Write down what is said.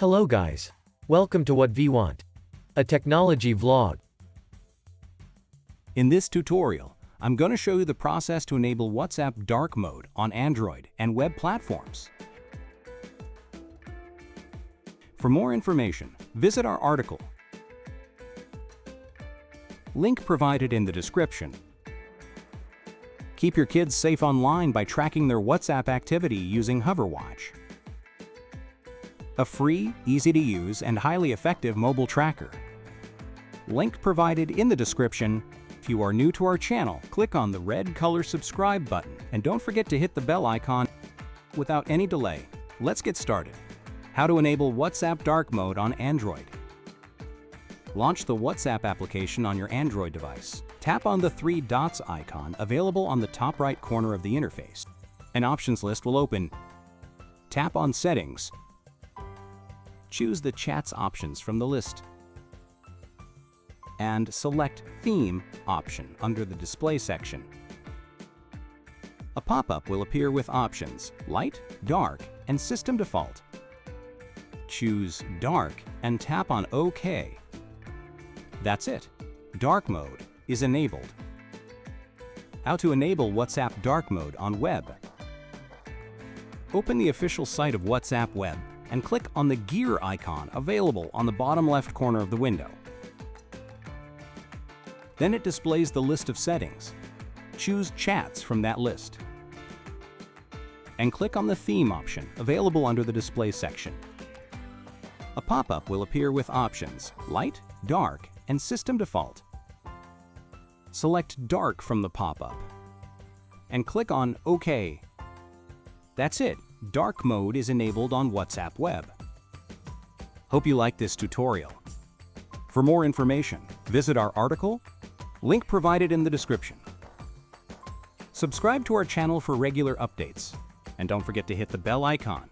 Hello guys. Welcome to WhatVwant, a technology vlog. In this tutorial, I'm going to show you the process to enable WhatsApp dark mode on Android and web platforms. For more information, visit our article. Link provided in the description. Keep your kids safe online by tracking their WhatsApp activity using HoverWatch. A free, easy-to-use, and highly effective mobile tracker. Link provided in the description. If you are new to our channel, click on the red color subscribe button and don't forget to hit the bell icon. Without any delay, let's get started. How to enable WhatsApp dark mode on Android. Launch the WhatsApp application on your Android device. Tap on the three dots icon available on the top right corner of the interface. An options list will open. Tap on Settings. Choose the Chats options from the list and select Theme option under the Display section. A pop-up will appear with options Light, Dark, and System Default. Choose Dark and tap on OK. That's it. Dark mode is enabled. How to enable WhatsApp dark mode on web. Open the official site of WhatsApp Web and click on the gear icon available on the bottom left corner of the window. Then it displays the list of settings. Choose Chats from that list and click on the Theme option available under the Display section. A pop-up will appear with options Light, Dark, and System Default. Select Dark from the pop-up and click on OK. That's it. Dark mode is enabled on WhatsApp Web. Hope you liked this tutorial. For more information, visit our article, link provided in the description. Subscribe to our channel for regular updates, and don't forget to hit the bell icon